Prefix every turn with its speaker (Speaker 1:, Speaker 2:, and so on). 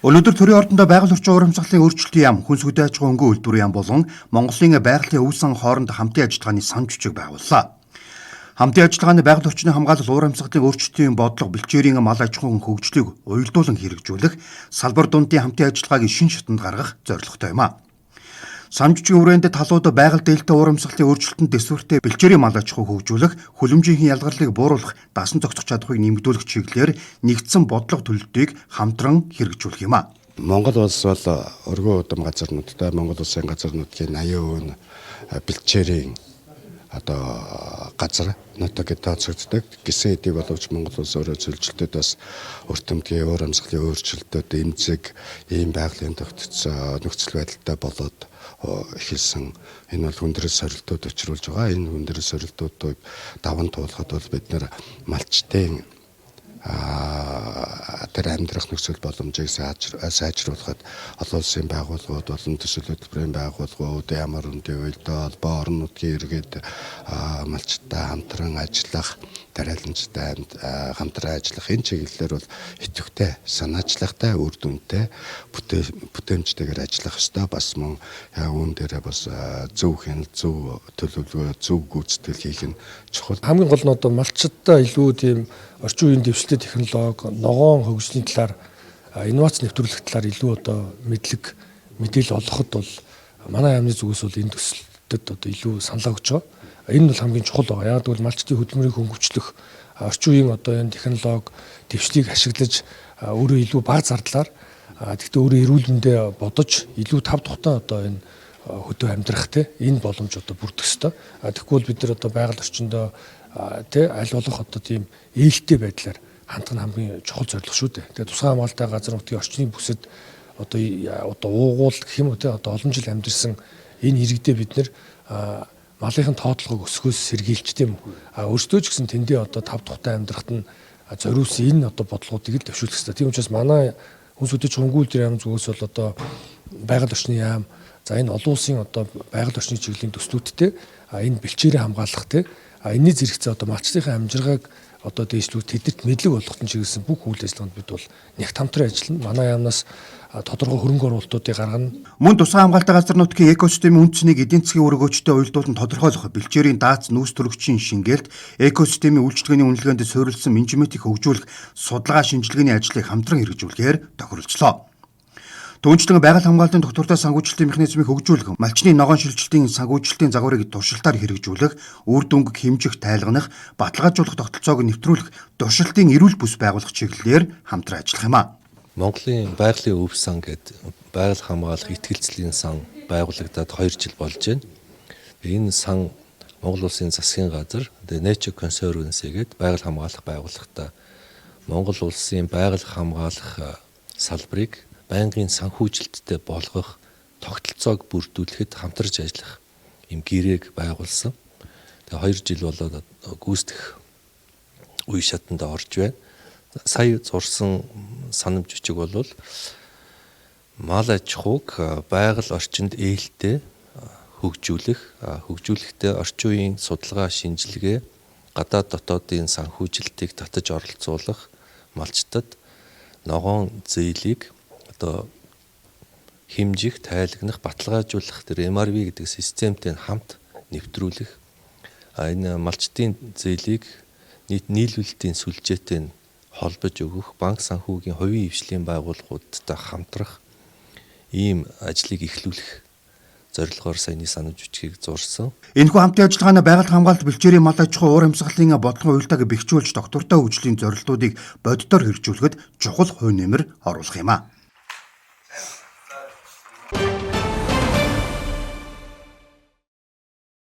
Speaker 1: Өнөөдөр төрийн ордондоо байгаль орчин урамсгалын өөрчлөлтийн яам, хүнс хөдөө аж ахуйн хөнгөн үйлдвэрийн яам болон Монголын байгалийн өв сан хооронд хамтын ажиллагааны сан жүжиг байгууллаа. Хамтын ажиллагааны байгаль орчны хамгаалал, урамсгалын өөрчлөлтийн бодлого, бэлчээрийн мал аж ахуйн хөгжлийг уялдуулан хэрэгжүүлэх, салбар дундын хамтын ажиллагааг шин шатанд гаргах зорилготой юм а. Сан жүжигний хүрээнд талууд байгаль дээлтэй урамсгалын өөрчлөлтөнд дэсвэртэй бэлчээрийн мал аж ахуйг хөгжүүлэх, хөлөмжийн ялгарлыг бууруулах, дасан зохицох чадварыг нэмэгдүүлэх чиглэлээр нэгдсэн бодлого төлөлтийг хамтран хэрэгжүүлэх юм а.
Speaker 2: Монгол улс бол өргөн удам газарнуудтай Монгол улсын газарнуудын 80% нь бэлчээрийн газар нутаг тооцогддог. Гэсэн хэдий боловч Монгол улс өөрөө цөлжилтөд бас өртөмтгийн урамсгалын өөрчлөлтөд эмзэг ийм байгалийн тогтцоо нөхцөл байдалтай болоод эхэлсэн. Энэ бол хүндрэл сорилтууд учруулж байгаа. Энэ хүндрэл сорилтуудыг даван туулахад бол бид нэр малчтын тэр амьдрах нөхцөл боломжийг сайжруулахад олон улсын байгууллагууд, олон төсөл хөтөлбөрийн байгууллагууд, ямар үндийн уялдаа холбоо, орон нутгийн иргэд малчтай хамтран ажиллах, дарааланчтай хамтран ажиллах энэ чиглэлээр бол идэвхтэй, санаачлагтай, үр дүнтэй, бүтээмжтэйгээр ажиллах ёстой. Бас мөн үүн дээрээ бас зөв хяналт, зөв төлөвлөгөө, зөв гүйцэтгэл хийх нь чухал.
Speaker 3: Хамгийн гол нь одоо малчтаа илүү тийм орчин үеийн дэвшилтэй технологи, ногоон хөгжлийн талаар, инновац нэвтрүүлэх талаар илүү одоо мэдээлэл олоход бол манай яамны зүгээс бол энэ төсөлтөд одоо илүү саналаа өгч байгаа. Энэ бол хамгийн чухал байгаа. Яг тэгвэл малчтын хөдөлмөрийг хөнгөвчлөх, орчин үеийн одоо энэ технологи, дэвшлийг ашиглаж өөрөө илүү бага зардлаар тэгтээ өөрөө эрүүл мэндэ бодож илүү тав тухтай одоо энэ хөдөө амьдрах энэ боломж одоо бүрдэх ёстой. Тэгэхгүй бол бид нар одоо байгаль орчиндөө аль болох одоо тийм ээлтэй байдлаар хандах нь хамгийн чухал зорилго шүү дээ. Тэгээ тусгай хамгаалалттай газар нутгийн орчны бүсэд одоо уугуул гэх юм уу одоо олон жил амьдэрсэн энэ иргэдээ бид нэр малын тоотлогыг өсгөөс сэргийлчтэй юм. Өөрсдөө ч гэсэн тэндээ одоо тав тухтай амьдрахад нь зориулсан энэ одоо бодлогуудыг л дэвшүүлэх хэрэгтэй. Тийм учраас манай хүнс хөдөө аж ахуйн үйлдвэрийн яам зүгээс бол одоо байгаль орчны яам, за энэ олон улсын одоо байгаль орчны чиглэлийн төслүүдтэй энэ бэлчээрийн хамгаалах энэний зэрэгцээ одоо малчтын амжиргааг одоо дээшлүүл тэдэрт мэдлэг болгохын чиглэсэн бүх үйл ажиллагаанд бид бол нэгт хамтран ажиллана. Манай яамнаас тодорхой хөрөнгө оруулалтуудыг гаргана.
Speaker 1: Мөн тусгай хамгаалалттай газар нутгийн экосистемийн үндэснийг эдийн засгийн үр өгөөжтэй уялдуулан тодорхойлох, бэлчээрийн дац нүүс төрөгчийн шингээлт, экосистемийн үйлчлэгээний үнэлгээнд суурилсан менежментийг хөгжүүлэх судалгаа шинжилгээний ажлыг хамтран хэрэгжүүлэхээр тохиролцлоо. Түүнчлэн байгаль хамгаалалтын доктортой санхүүжилтийн механизмыг хөгжүүлэх, малчны ногоон шилжилтийн санхүүжилтийн загварыг туршилтаар хэрэгжүүлэх, үр дүнг хэмжих, тайлгнах, баталгаажуулах тогтолцоог нэвтрүүлэх, туршилтын эрүүл бүс байгуулах чиглэлээр хамтран ажиллах юм а.
Speaker 4: Монголын байгалийн өв сан гэдэг байгаль хамгаалах итгэлцлийн сан байгуулагдаад 2 жил болж байна. Энэ сан Монгол улсын засгийн газар Nature Conservancy гэдэг байгаль хамгаалах байгууллагатай Монгол улсын байгаль хамгаалах салбарыг байнгын санхүүжилттэй болгох, тогтолцоог бүрдүүлэхэд хамтарч ажиллах юм гэрээг байгуулсан. Тэгээ 2 жил болоод гүйцэтгэх үе шатанд орж байна. Сая зурсан санамж бичиг бол мал аж ахуйг байгаль орчинд ээлтэй хөгжүүлэхдээ орчин үеийн судалгаа, шинжилгээ, гадаад дотоодын санхүүжилтийг татаж оролцуулах, малчтад ногоон зээлийг одоо хэмжих, тайлагнах, баталгаажуулах тэр MRV гэдэг системтэй хамт нэвтрүүлэх, энэ малчтын зээлийг нийлүүлэлтийн сүлжээтэй холбож өгөх, банк санхүүгийн хувийн хвшлийн байгууллагуудтай хамтрах ийм ажлыг эхлүүлэх зорилгоор саяны санамж бичгийг зурсан.
Speaker 1: Энэхүү хамтын ажиллагааны байгаль хамгаалалт, бэлчээрийн мал аж ахуй, урамсгалын бодлогын уялдааг бэхжүүлж доктортой хөгжлийн зорилтуудыг боддоор хэрэгжүүлэхэд чухал хувь нэмэр оруулах юм а.